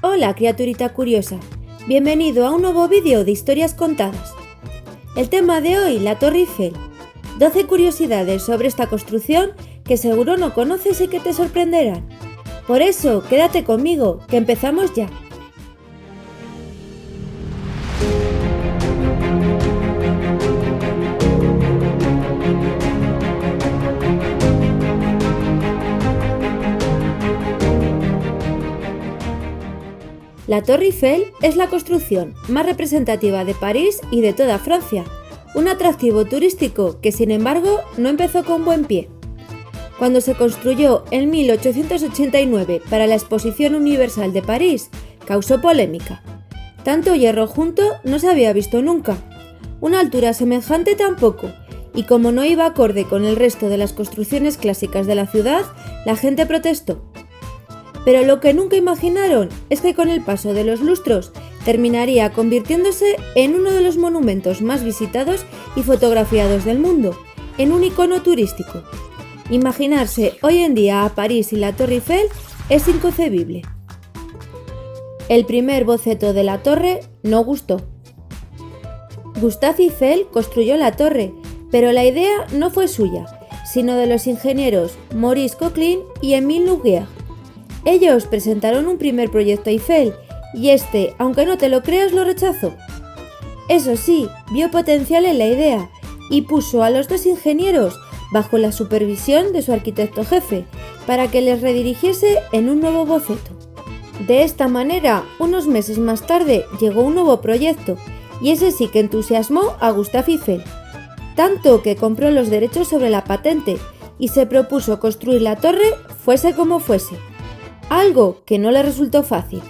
Hola, criaturita curiosa. Bienvenido a un nuevo vídeo de historias contadas. El tema de hoy, la Torre Eiffel. 12 curiosidades sobre esta construcción que seguro no conoces y que te sorprenderán. Por eso, quédate conmigo, que empezamos ya. La Torre Eiffel es la construcción más representativa de París y de toda Francia, un atractivo turístico que sin embargo no empezó con buen pie. Cuando se construyó en 1889 para la Exposición Universal de París, causó polémica. Tanto hierro junto no se había visto nunca, una altura semejante tampoco, y como no iba acorde con el resto de las construcciones clásicas de la ciudad, la gente protestó. Pero lo que nunca imaginaron es que con el paso de los lustros terminaría convirtiéndose en uno de los monumentos más visitados y fotografiados del mundo, en un icono turístico. Imaginarse hoy en día a París y la Torre Eiffel es inconcebible. El primer boceto de la torre no gustó. Gustave Eiffel construyó la torre, pero la idea no fue suya, sino de los ingenieros Maurice Coquelin y Émile Nouguier. Ellos presentaron un primer proyecto Eiffel y este, aunque no te lo creas, lo rechazó. Eso sí, vio potencial en la idea y puso a los dos ingenieros bajo la supervisión de su arquitecto jefe para que les redirigiese en un nuevo boceto. De esta manera, unos meses más tarde llegó un nuevo proyecto y ese sí que entusiasmó a Gustave Eiffel, tanto que compró los derechos sobre la patente y se propuso construir la torre fuese como fuese. Algo que no le resultó fácil.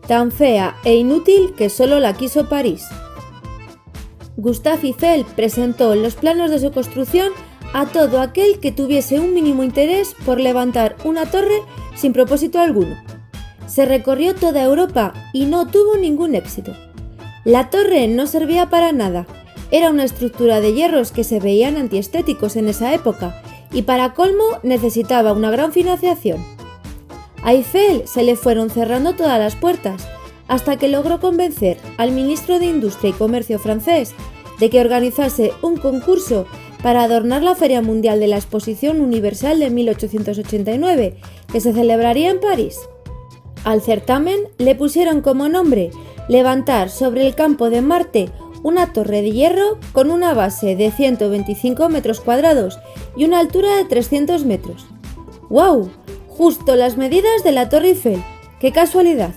Tan fea e inútil que solo la quiso París. Gustave Eiffel presentó los planos de su construcción a todo aquel que tuviese un mínimo interés por levantar una torre sin propósito alguno. Se recorrió toda Europa y no tuvo ningún éxito. La torre no servía para nada. Era una estructura de hierros que se veían antiestéticos en esa época y para colmo necesitaba una gran financiación. A Eiffel se le fueron cerrando todas las puertas, hasta que logró convencer al ministro de Industria y Comercio francés de que organizase un concurso para adornar la Feria Mundial de la Exposición Universal de 1889, que se celebraría en París. Al certamen le pusieron como nombre levantar sobre el campo de Marte una torre de hierro con una base de 125 metros cuadrados y una altura de 300 metros. ¡Wow! Justo las medidas de la Torre Eiffel. ¡Qué casualidad!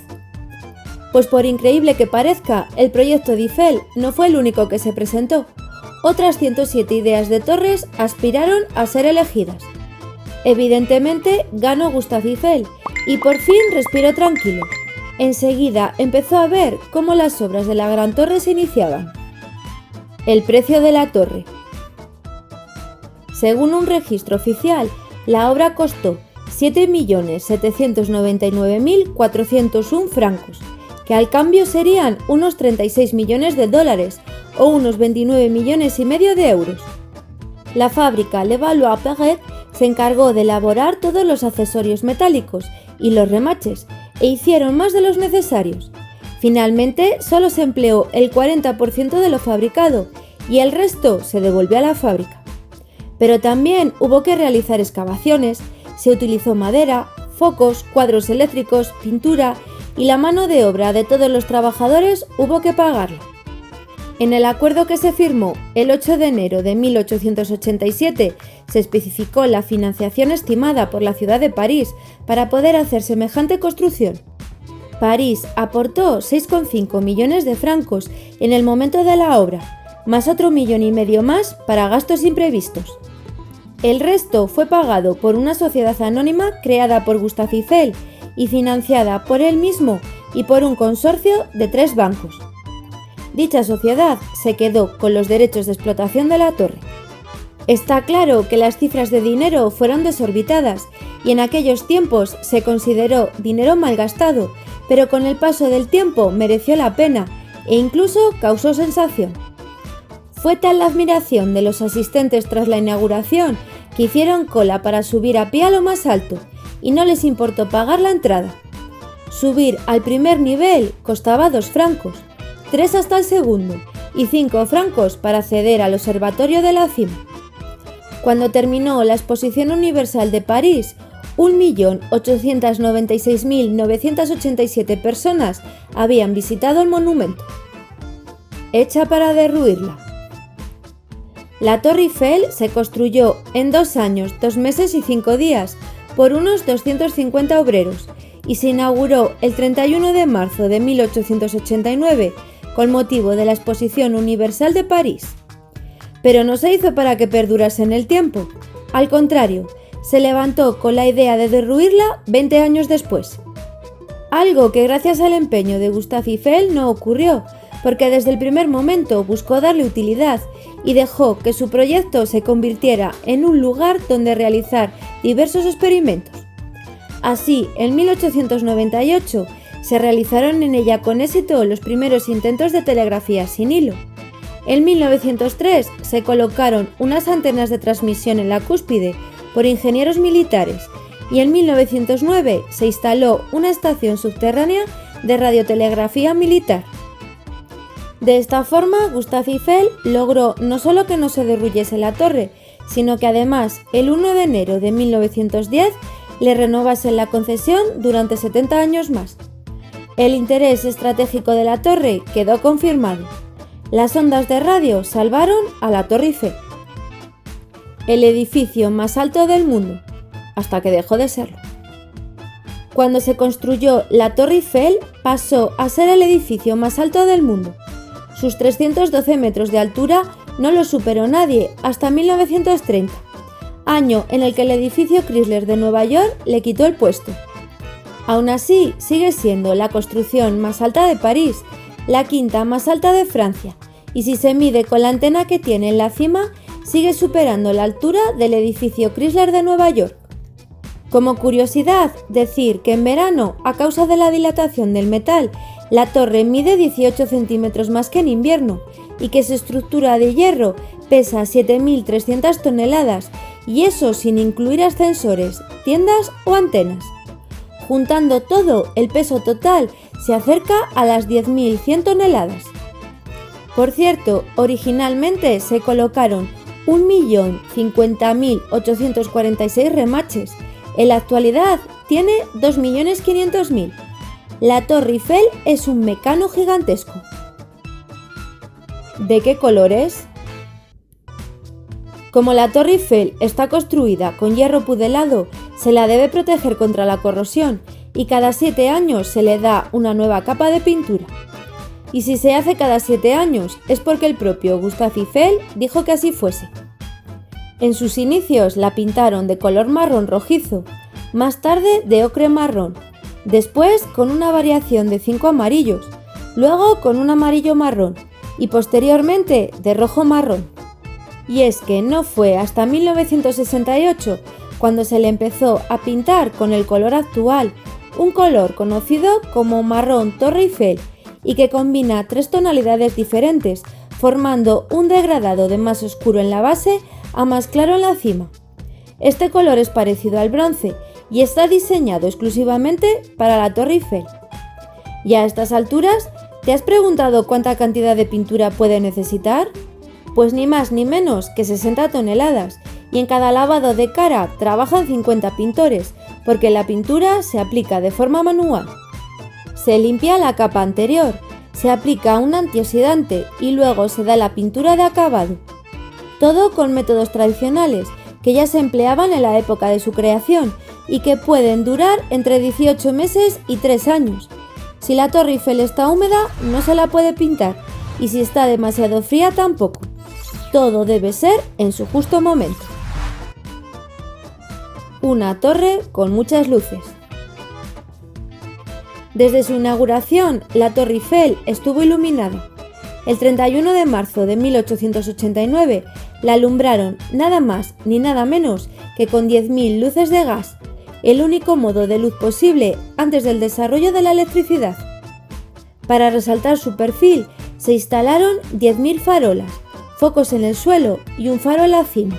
Pues por increíble que parezca, el proyecto de Eiffel no fue el único que se presentó. Otras 107 ideas de torres aspiraron a ser elegidas. Evidentemente ganó Gustave Eiffel y por fin respiró tranquilo. Enseguida empezó a ver cómo las obras de la gran torre se iniciaban. El precio de la torre. Según un registro oficial, la obra costó 7.799.401 francos, que al cambio serían unos 36 millones de dólares o unos 29 millones y medio de euros. La fábrica Levallois-Perret se encargó de elaborar todos los accesorios metálicos y los remaches e hicieron más de los necesarios. Finalmente, solo se empleó el 40% de lo fabricado y el resto se devolvió a la fábrica. Pero también hubo que realizar excavaciones. Se utilizó madera, focos, cuadros eléctricos, pintura y la mano de obra de todos los trabajadores hubo que pagarla. En el acuerdo que se firmó el 8 de enero de 1887 se especificó la financiación estimada por la ciudad de París para poder hacer semejante construcción. París aportó 6,5 millones de francos en el momento de la obra, más otro 1,5 millones más para gastos imprevistos. El resto fue pagado por una sociedad anónima creada por Gustave Eiffel y financiada por él mismo y por un consorcio de 3 bancos. Dicha sociedad se quedó con los derechos de explotación de la torre. Está claro que las cifras de dinero fueron desorbitadas y en aquellos tiempos se consideró dinero malgastado, pero con el paso del tiempo mereció la pena e incluso causó sensación. Fue tal la admiración de los asistentes tras la inauguración que hicieron cola para subir a pie a lo más alto y no les importó pagar la entrada. Subir al primer nivel costaba 2 francos, 3 hasta el segundo y 5 francos para acceder al observatorio de la cima. Cuando terminó la Exposición Universal de París, 1.896.987 personas habían visitado el monumento. Hecha para derruirla. La Torre Eiffel se construyó en 2 años, 2 meses y 5 días por unos 250 obreros y se inauguró el 31 de marzo de 1889 con motivo de la Exposición Universal de París. Pero no se hizo para que perdurase en el tiempo. Al contrario, se levantó con la idea de derruirla 20 años después. Algo que gracias al empeño de Gustave Eiffel no ocurrió, porque desde el primer momento buscó darle utilidad y dejó que su proyecto se convirtiera en un lugar donde realizar diversos experimentos. Así, en 1898 se realizaron en ella con éxito los primeros intentos de telegrafía sin hilo. En 1903 se colocaron unas antenas de transmisión en la cúspide por ingenieros militares y en 1909 se instaló una estación subterránea de radiotelegrafía militar. De esta forma, Gustave Eiffel logró no solo que no se derruyese la torre, sino que además el 1 de enero de 1910 le renovasen la concesión durante 70 años más. El interés estratégico de la torre quedó confirmado. Las ondas de radio salvaron a la Torre Eiffel, el edificio más alto del mundo, hasta que dejó de serlo. Cuando se construyó la Torre Eiffel, pasó a ser el edificio más alto del mundo. Sus 312 metros de altura no lo superó nadie hasta 1930, año en el que el edificio Chrysler de Nueva York le quitó el puesto. Aún así, sigue siendo la construcción más alta de París, la quinta más alta de Francia, y si se mide con la antena que tiene en la cima, sigue superando la altura del edificio Chrysler de Nueva York. Como curiosidad, decir que en verano, a causa de la dilatación del metal, la torre mide 18 centímetros más que en invierno y que su estructura de hierro pesa 7.300 toneladas, y eso sin incluir ascensores, tiendas o antenas. Juntando todo, el peso total se acerca a las 10.100 toneladas. Por cierto, originalmente se colocaron 1.050.846 remaches. En la actualidad tiene 2.500.000. La Torre Eiffel es un mecano gigantesco. ¿De qué color es? Como la Torre Eiffel está construida con hierro pudelado, se la debe proteger contra la corrosión y cada 7 años se le da una nueva capa de pintura. Y si se hace cada 7 años es porque el propio Gustave Eiffel dijo que así fuese. En sus inicios la pintaron de color marrón rojizo, más tarde de ocre marrón, después con una variación de 5 amarillos, luego con un amarillo marrón y posteriormente de rojo marrón. Y es que no fue hasta 1968 cuando se le empezó a pintar con el color actual, un color conocido como marrón Torre Eiffel y que combina 3 tonalidades diferentes, formando un degradado de más oscuro en la base a más claro en la cima. Este color es parecido al bronce y está diseñado exclusivamente para la Torre Eiffel. Y a estas alturas, ¿te has preguntado cuánta cantidad de pintura puede necesitar? Pues ni más ni menos que 60 toneladas, y en cada lavado de cara trabajan 50 pintores, porque la pintura se aplica de forma manual. Se limpia la capa anterior, se aplica un antioxidante y luego se da la pintura de acabado. Todo con métodos tradicionales que ya se empleaban en la época de su creación y que pueden durar entre 18 meses y 3 años. Si la Torre Eiffel está húmeda, no se la puede pintar, y si está demasiado fría tampoco. Todo debe ser en su justo momento. Una torre con muchas luces. Desde su inauguración, la Torre Eiffel estuvo iluminada. El 31 de marzo de 1889 la alumbraron nada más ni nada menos que con 10.000 luces de gas, el único modo de luz posible antes del desarrollo de la electricidad. Para resaltar su perfil, se instalaron 10.000 farolas, focos en el suelo y un faro en la cima.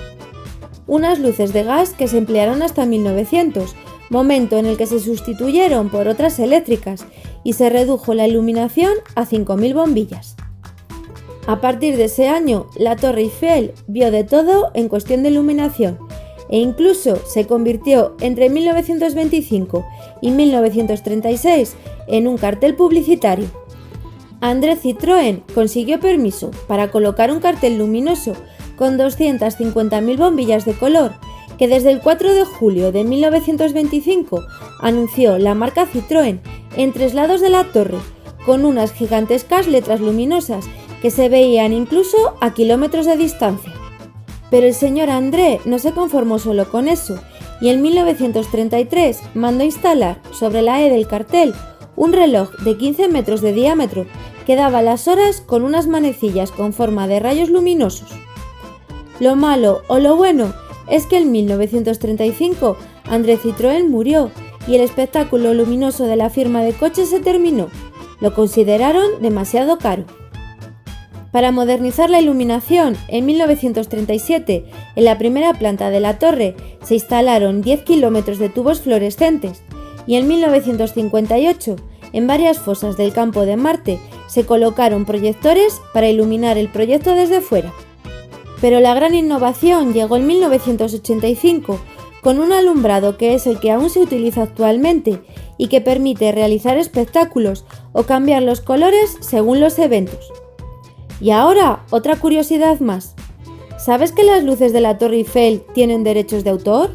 Unas luces de gas que se emplearon hasta 1900, momento en el que se sustituyeron por otras eléctricas y se redujo la iluminación a 5.000 bombillas. A partir de ese año, la Torre Eiffel vio de todo en cuestión de iluminación e incluso se convirtió entre 1925 y 1936 en un cartel publicitario. André Citroën consiguió permiso para colocar un cartel luminoso con 250.000 bombillas de color que desde el 4 de julio de 1925 anunció la marca Citroën en 3 lados de la torre, con unas gigantescas letras luminosas que se veían incluso a kilómetros de distancia. Pero el señor André no se conformó solo con eso y en 1933 mandó instalar sobre la E del cartel un reloj de 15 metros de diámetro que daba las horas con unas manecillas con forma de rayos luminosos. Lo malo o lo bueno es que en 1935 André Citroën murió y el espectáculo luminoso de la firma de coches se terminó. Lo consideraron demasiado caro. Para modernizar la iluminación, en 1937, en la primera planta de la torre se instalaron 10 kilómetros de tubos fluorescentes y en 1958, en varias fosas del campo de Marte, se colocaron proyectores para iluminar el proyecto desde fuera. Pero la gran innovación llegó en 1985 con un alumbrado que es el que aún se utiliza actualmente y que permite realizar espectáculos o cambiar los colores según los eventos. Y ahora, otra curiosidad más. ¿Sabes que las luces de la Torre Eiffel tienen derechos de autor?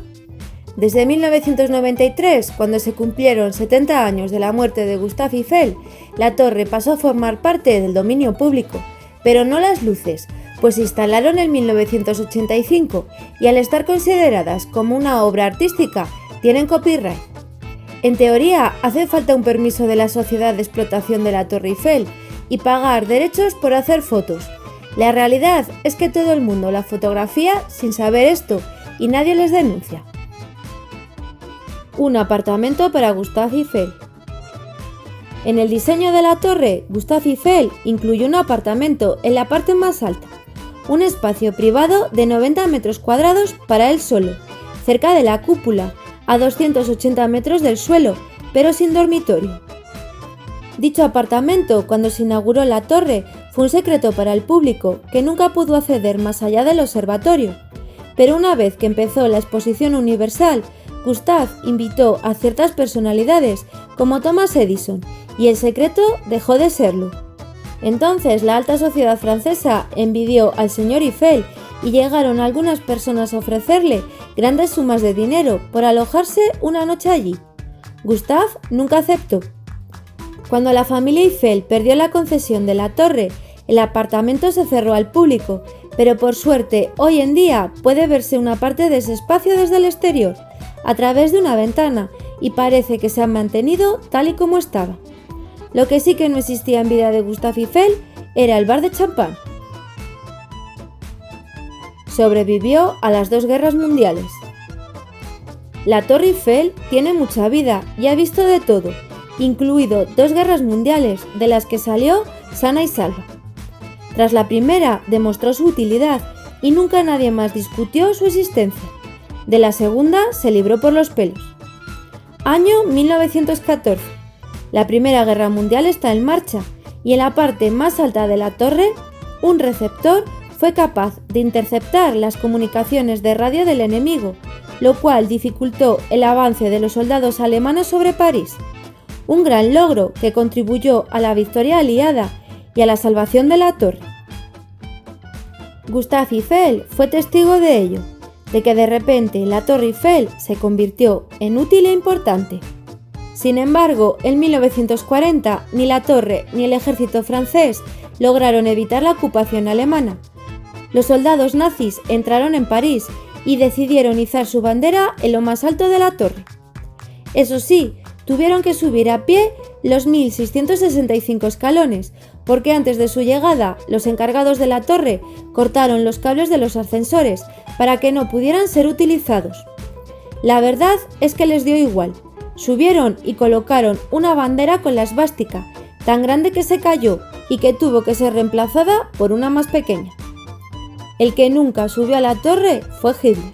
Desde 1993, cuando se cumplieron 70 años de la muerte de Gustave Eiffel, la torre pasó a formar parte del dominio público, pero no las luces, pues se instalaron en 1985 y al estar consideradas como una obra artística, tienen copyright. En teoría, hace falta un permiso de la Sociedad de Explotación de la Torre Eiffel y pagar derechos por hacer fotos. La realidad es que todo el mundo la fotografía sin saber esto y nadie les denuncia. Un apartamento para Gustave Eiffel. En el diseño de la torre, Gustave Eiffel incluyó un apartamento en la parte más alta, un espacio privado de 90 metros cuadrados para él solo, cerca de la cúpula, a 280 metros del suelo, pero sin dormitorio. Dicho apartamento, cuando se inauguró la torre, fue un secreto para el público, que nunca pudo acceder más allá del observatorio. Pero una vez que empezó la Exposición Universal, Gustave invitó a ciertas personalidades, como Thomas Edison, y el secreto dejó de serlo. Entonces la alta sociedad francesa envidió al señor Eiffel y llegaron algunas personas a ofrecerle grandes sumas de dinero por alojarse una noche allí. Gustave nunca aceptó. Cuando la familia Eiffel perdió la concesión de la torre, el apartamento se cerró al público, pero por suerte hoy en día puede verse una parte de ese espacio desde el exterior, a través de una ventana, y parece que se ha mantenido tal y como estaba. Lo que sí que no existía en vida de Gustave Eiffel era el bar de champán. Sobrevivió a las 2 guerras mundiales. La Torre Eiffel tiene mucha vida y ha visto de todo, incluido 2 guerras mundiales, de las que salió sana y salva. Tras la primera demostró su utilidad y nunca nadie más discutió su existencia. De la segunda se libró por los pelos. Año 1914. La Primera Guerra Mundial está en marcha y en la parte más alta de la torre, un receptor fue capaz de interceptar las comunicaciones de radio del enemigo, lo cual dificultó el avance de los soldados alemanes sobre París. Un gran logro que contribuyó a la victoria aliada y a la salvación de la torre. Gustave Eiffel fue testigo de ello, de que de repente la Torre Eiffel se convirtió en útil e importante. Sin embargo, en 1940 ni la torre ni el ejército francés lograron evitar la ocupación alemana. Los soldados nazis entraron en París y decidieron izar su bandera en lo más alto de la torre. Eso sí, tuvieron que subir a pie los 1.665 escalones, porque antes de su llegada, los encargados de la torre cortaron los cables de los ascensores para que no pudieran ser utilizados. La verdad es que les dio igual. Subieron y colocaron una bandera con la esvástica, tan grande que se cayó y que tuvo que ser reemplazada por una más pequeña. El que nunca subió a la torre fue Hitler.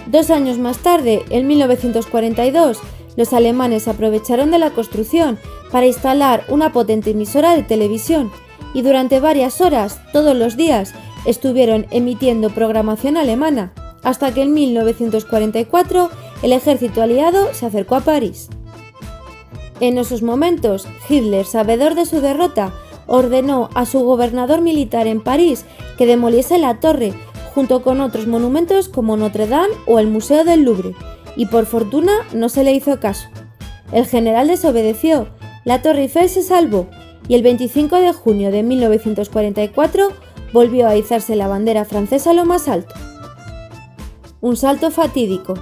2 años más tarde, en 1942, los alemanes aprovecharon de la construcción para instalar una potente emisora de televisión y durante varias horas, todos los días, estuvieron emitiendo programación alemana, hasta que en 1944 el ejército aliado se acercó a París. En esos momentos, Hitler, sabedor de su derrota, ordenó a su gobernador militar en París que demoliese la torre, junto con otros monumentos como Notre Dame o el Museo del Louvre, y por fortuna no se le hizo caso. El general desobedeció, la Torre Eiffel se salvó, y el 25 de junio de 1944 volvió a izarse la bandera francesa a lo más alto. Un salto fatídico.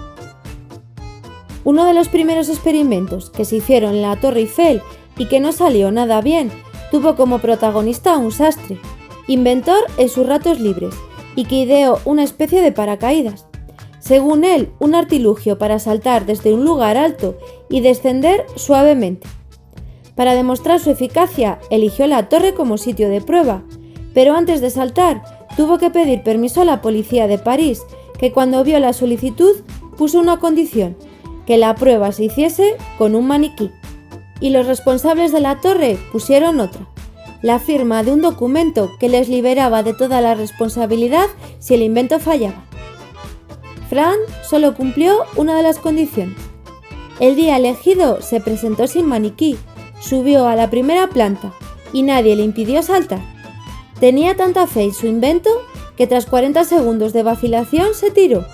Uno de los primeros experimentos que se hicieron en la Torre Eiffel y que no salió nada bien, tuvo como protagonista a un sastre, inventor en sus ratos libres, y que ideó una especie de paracaídas. Según él, un artilugio para saltar desde un lugar alto y descender suavemente. Para demostrar su eficacia, eligió la torre como sitio de prueba, pero antes de saltar, tuvo que pedir permiso a la policía de París, que cuando vio la solicitud puso una condición, que la prueba se hiciese con un maniquí. Y los responsables de la torre pusieron otra, la firma de un documento que les liberaba de toda la responsabilidad si el invento fallaba. Franz solo cumplió una de las condiciones. El día elegido se presentó sin maniquí, subió a la primera planta y nadie le impidió saltar. Tenía tanta fe en su invento que tras 40 segundos de vacilación se tiró.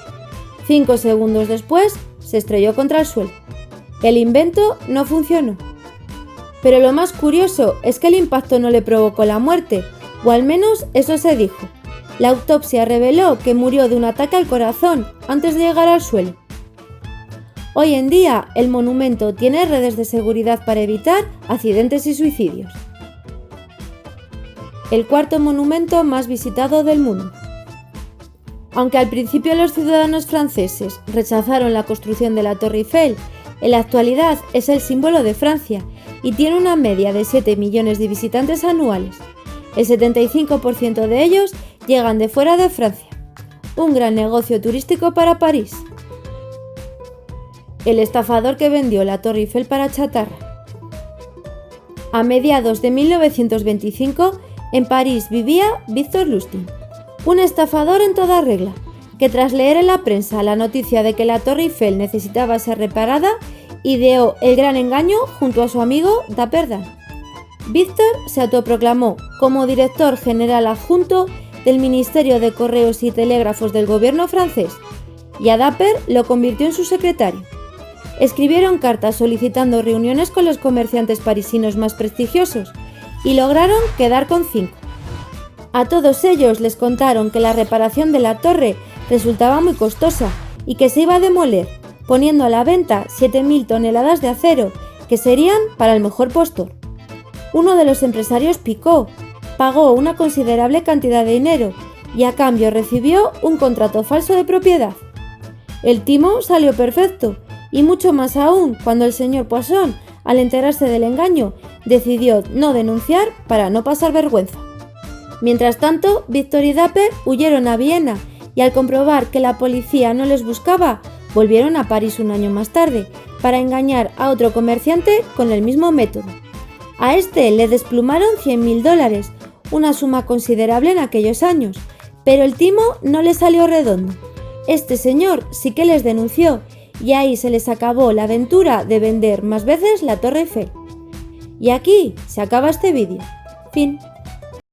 5 segundos después se estrelló contra el suelo. El invento no funcionó. Pero lo más curioso es que el impacto no le provocó la muerte, o al menos eso se dijo. La autopsia reveló que murió de un ataque al corazón antes de llegar al suelo. Hoy en día, el monumento tiene redes de seguridad para evitar accidentes y suicidios. El cuarto monumento más visitado del mundo. Aunque al principio los ciudadanos franceses rechazaron la construcción de la Torre Eiffel, en la actualidad es el símbolo de Francia y tiene una media de 7 millones de visitantes anuales. El 75% de ellos llegan de fuera de Francia. Un gran negocio turístico para París. El estafador que vendió la Torre Eiffel para chatarra. A mediados de 1925, en París vivía Victor Lustig, un estafador en toda regla, que tras leer en la prensa la noticia de que la Torre Eiffel necesitaba ser reparada, ideó el gran engaño junto a su amigo Dapper Dan. Victor se autoproclamó como director general adjunto del Ministerio de Correos y Telégrafos del gobierno francés, y a Dapper lo convirtió en su secretario. Escribieron cartas solicitando reuniones con los comerciantes parisinos más prestigiosos y lograron quedar con 5. A todos ellos les contaron que la reparación de la torre resultaba muy costosa y que se iba a demoler, poniendo a la venta 7.000 toneladas de acero, que serían para el mejor postor. Uno de los empresarios picó, pagó una considerable cantidad de dinero y a cambio recibió un contrato falso de propiedad. El timo salió perfecto, y mucho más aún cuando el señor Poisson, al enterarse del engaño, decidió no denunciar para no pasar vergüenza. Mientras tanto, Victor y Dapper huyeron a Viena y al comprobar que la policía no les buscaba, volvieron a París un año más tarde para engañar a otro comerciante con el mismo método. A este le desplumaron $100.000, una suma considerable en aquellos años, pero el timo no le salió redondo. Este señor sí que les denunció y ahí se les acabó la aventura de vender más veces la Torre Eiffel. Y aquí se acaba este vídeo. Fin.